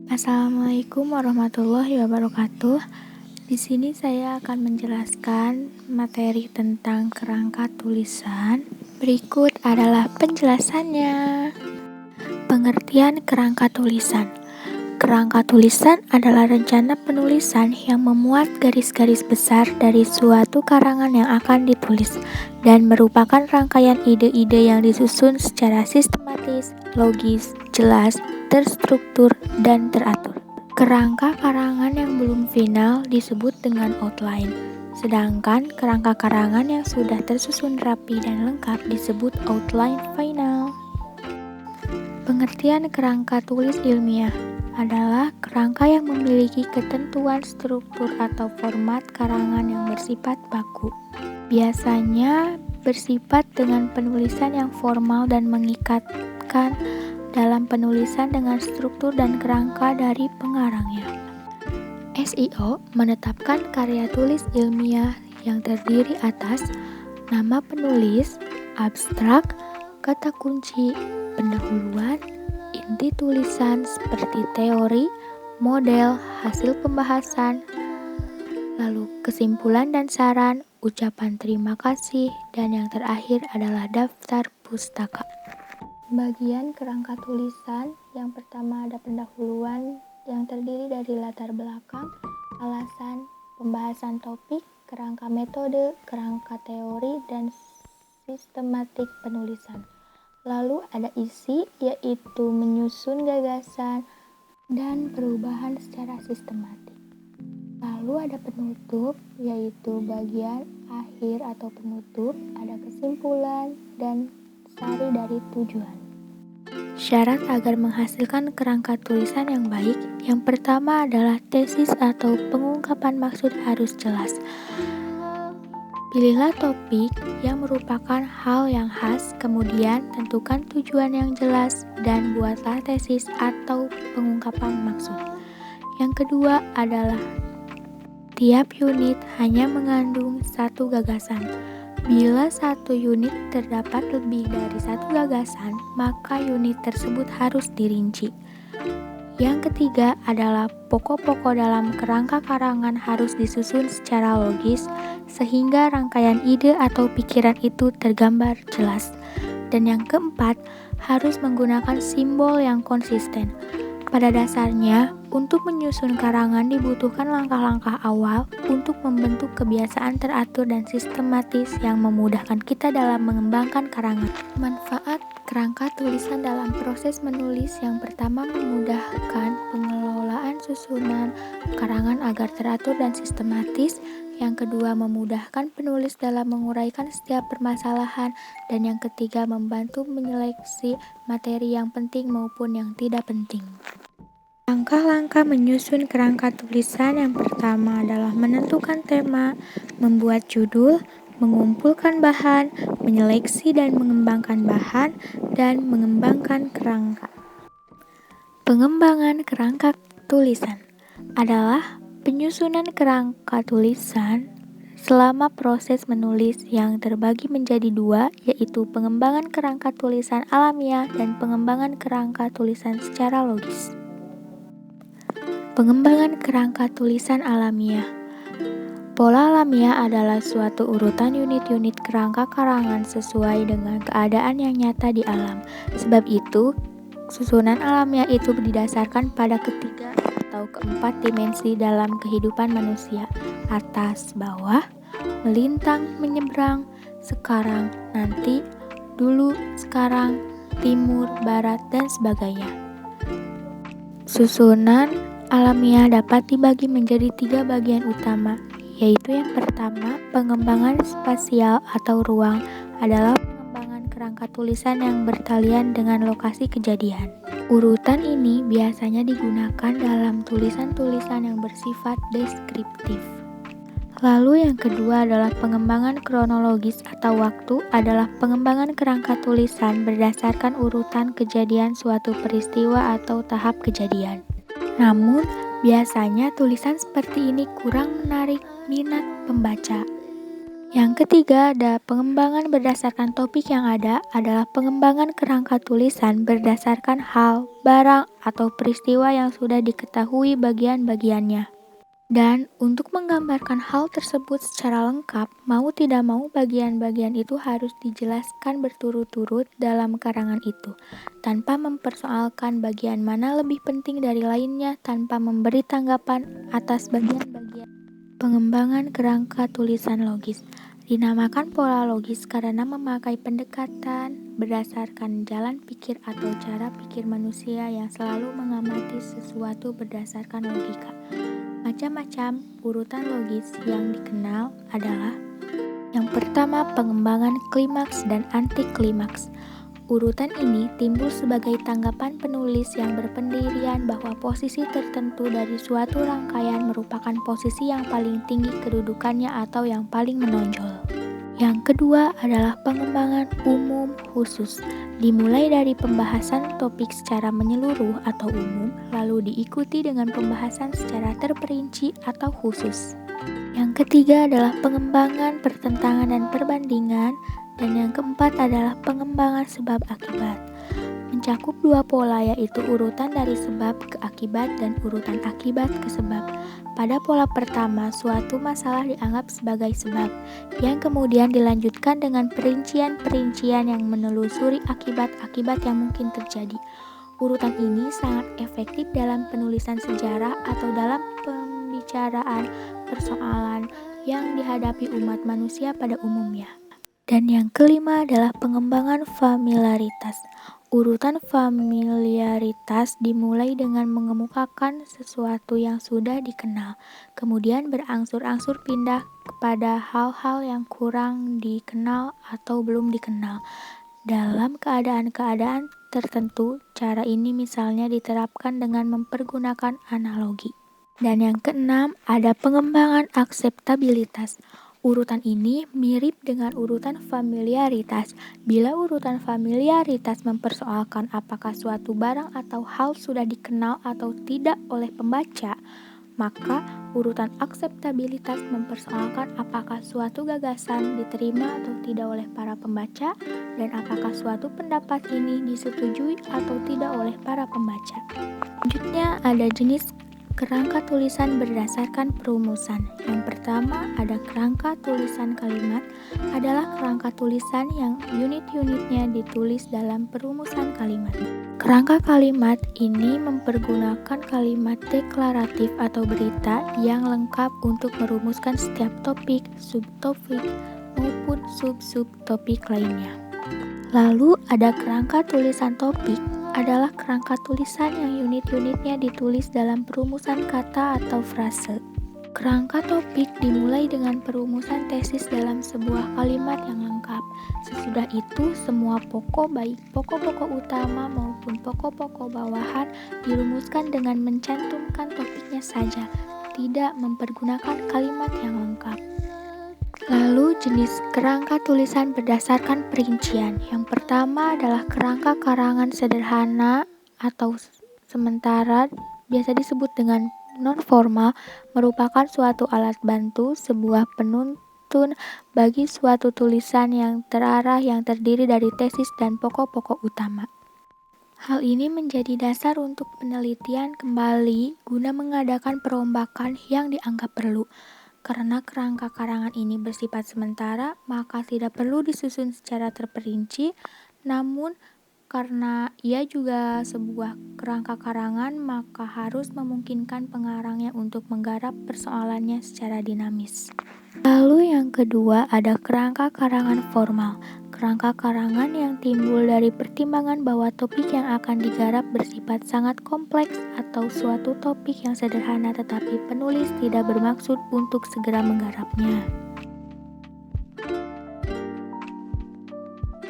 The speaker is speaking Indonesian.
Assalamualaikum warahmatullahi wabarakatuh. Di sini saya akan menjelaskan materi tentang kerangka tulisan. Berikut adalah penjelasannya. Pengertian kerangka tulisan. Kerangka tulisan adalah rencana penulisan yang memuat garis-garis besar dari suatu karangan yang akan ditulis dan merupakan rangkaian ide-ide yang disusun secara sistematis, logis, jelas, terstruktur, dan teratur. Kerangka karangan yang belum final disebut dengan outline, sedangkan kerangka karangan yang sudah tersusun rapi dan lengkap disebut outline final. Pengertian kerangka tulis ilmiah adalah kerangka yang memiliki ketentuan struktur atau format karangan yang bersifat baku. Biasanya bersifat dengan penulisan yang formal dan mengikatkan dalam penulisan dengan struktur dan kerangka dari pengarangnya. SEO menetapkan karya tulis ilmiah yang terdiri atas nama penulis, abstrak, kata kunci, pendahuluan, inti tulisan seperti teori, model, hasil pembahasan, lalu kesimpulan dan saran, ucapan terima kasih, dan yang terakhir adalah daftar pustaka. Bagian kerangka tulisan, yang pertama ada pendahuluan yang terdiri dari latar belakang, alasan, pembahasan topik, kerangka metode, kerangka teori, dan sistematik penulisan. Lalu ada isi, yaitu menyusun gagasan dan perubahan secara sistematik. Lalu ada penutup, yaitu bagian akhir atau penutup, ada kesimpulan dan sari dari tujuan. Syarat agar menghasilkan kerangka tulisan yang baik, yang pertama adalah tesis atau pengungkapan maksud harus jelas. Pilihlah topik yang merupakan hal yang khas, kemudian tentukan tujuan yang jelas, dan buatlah tesis atau pengungkapan maksud. Yang kedua adalah tiap unit hanya mengandung satu gagasan. Bila satu unit terdapat lebih dari satu gagasan, maka unit tersebut harus dirinci. Yang ketiga adalah pokok-pokok dalam kerangka karangan harus disusun secara logis, sehingga rangkaian ide atau pikiran itu tergambar jelas. Dan yang keempat, harus menggunakan simbol yang konsisten. Pada dasarnya, untuk menyusun karangan dibutuhkan langkah-langkah awal untuk membentuk kebiasaan teratur dan sistematis yang memudahkan kita dalam mengembangkan karangan. Manfaat kerangka tulisan dalam proses menulis yang pertama memudahkan pengelolaan susunan karangan agar teratur dan sistematis. Yang kedua memudahkan penulis dalam menguraikan setiap permasalahan. Dan yang ketiga membantu menyeleksi materi yang penting maupun yang tidak penting. Langkah-langkah menyusun kerangka tulisan yang pertama adalah menentukan tema, membuat judul, mengumpulkan bahan, menyeleksi dan mengembangkan bahan, dan mengembangkan kerangka. Pengembangan kerangka tulisan adalah penyusunan kerangka tulisan selama proses menulis yang terbagi menjadi dua, yaitu pengembangan kerangka tulisan alamiah dan pengembangan kerangka tulisan secara logis. Pengembangan kerangka tulisan alamiah. Pola alamiah adalah suatu urutan unit-unit kerangka karangan sesuai dengan keadaan yang nyata di alam. Sebab itu, susunan alamiah itu didasarkan pada ketiga atau keempat dimensi dalam kehidupan manusia: atas, bawah, melintang, menyeberang, sekarang, nanti, dulu, sekarang, timur, barat, dan sebagainya. Susunan alamiah dapat dibagi menjadi tiga bagian utama, yaitu yang pertama, pengembangan spasial atau ruang adalah pengembangan kerangka tulisan yang bertalian dengan lokasi kejadian. Urutan ini biasanya digunakan dalam tulisan-tulisan yang bersifat deskriptif. Lalu yang kedua adalah pengembangan kronologis atau waktu adalah pengembangan kerangka tulisan berdasarkan urutan kejadian suatu peristiwa atau tahap kejadian. Namun, biasanya tulisan seperti ini kurang menarik minat pembaca. Yang ketiga ada pengembangan berdasarkan topik yang ada adalah pengembangan kerangka tulisan berdasarkan hal, barang, atau peristiwa yang sudah diketahui bagian-bagiannya. Dan untuk menggambarkan hal tersebut secara lengkap, mau tidak mau bagian-bagian itu harus dijelaskan berturut-turut dalam karangan itu, tanpa mempersoalkan bagian mana lebih penting dari lainnya tanpa memberi tanggapan atas bagian-bagian. Pengembangan kerangka tulisan logis dinamakan pola logis karena memakai pendekatan berdasarkan jalan pikir atau cara pikir manusia yang selalu mengamati sesuatu berdasarkan logika. Macam-macam urutan logis yang dikenal adalah: yang pertama, pengembangan klimaks dan anti-klimaks. Urutan ini timbul sebagai tanggapan penulis yang berpendirian bahwa posisi tertentu dari suatu rangkaian merupakan posisi yang paling tinggi kedudukannya atau yang paling menonjol. Yang kedua adalah pengembangan umum khusus, dimulai dari pembahasan topik secara menyeluruh atau umum, lalu diikuti dengan pembahasan secara terperinci atau khusus. Yang ketiga adalah pengembangan pertentangan dan perbandingan, dan yang keempat adalah pengembangan sebab akibat. Mencakup dua pola, yaitu urutan dari sebab ke akibat dan urutan akibat ke sebab. Pada pola pertama, suatu masalah dianggap sebagai sebab, yang kemudian dilanjutkan dengan perincian-perincian yang menelusuri akibat-akibat yang mungkin terjadi. Urutan ini sangat efektif dalam penulisan sejarah atau dalam pembicaraan persoalan yang dihadapi umat manusia pada umumnya. Dan yang kelima adalah pengembangan familiaritas. Urutan familiaritas dimulai dengan mengemukakan sesuatu yang sudah dikenal, kemudian berangsur-angsur pindah kepada hal-hal yang kurang dikenal atau belum dikenal. Dalam keadaan-keadaan tertentu, cara ini misalnya diterapkan dengan mempergunakan analogi. Dan yang keenam, ada pengembangan akseptabilitas. Urutan ini mirip dengan urutan familiaritas. Bila urutan familiaritas mempersoalkan apakah suatu barang atau hal sudah dikenal atau tidak oleh pembaca, maka urutan akseptabilitas mempersoalkan apakah suatu gagasan diterima atau tidak oleh para pembaca, dan apakah suatu pendapat ini disetujui atau tidak oleh para pembaca. Selanjutnya ada jenis kerangka tulisan berdasarkan perumusan. Yang pertama ada kerangka tulisan kalimat, adalah kerangka tulisan yang unit-unitnya ditulis dalam perumusan kalimat. Kerangka kalimat ini mempergunakan kalimat deklaratif atau berita yang lengkap untuk merumuskan setiap topik, subtopik, maupun sub-subtopik lainnya. Lalu ada kerangka tulisan topik, adalah kerangka tulisan yang unit-unitnya ditulis dalam perumusan kata atau frase. Kerangka topik dimulai dengan perumusan tesis dalam sebuah kalimat yang lengkap. Sesudah itu, semua pokok, baik pokok-pokok utama maupun pokok-pokok bawahan, dirumuskan dengan mencantumkan topiknya saja, tidak mempergunakan kalimat yang lengkap. Lalu jenis kerangka tulisan berdasarkan perincian. Yang pertama adalah kerangka karangan sederhana atau sementara, biasa disebut dengan non-formal, merupakan suatu alat bantu, sebuah penuntun bagi suatu tulisan yang terarah yang terdiri dari tesis dan pokok-pokok utama. Hal ini menjadi dasar untuk penelitian kembali guna mengadakan perombakan yang dianggap perlu. Karena kerangka karangan ini bersifat sementara, maka tidak perlu disusun secara terperinci, namun karena ia juga sebuah kerangka karangan, maka harus memungkinkan pengarangnya untuk menggarap persoalannya secara dinamis. Lalu yang kedua ada kerangka karangan formal. Kerangka karangan yang timbul dari pertimbangan bahwa topik yang akan digarap bersifat sangat kompleks atau suatu topik yang sederhana tetapi penulis tidak bermaksud untuk segera menggarapnya.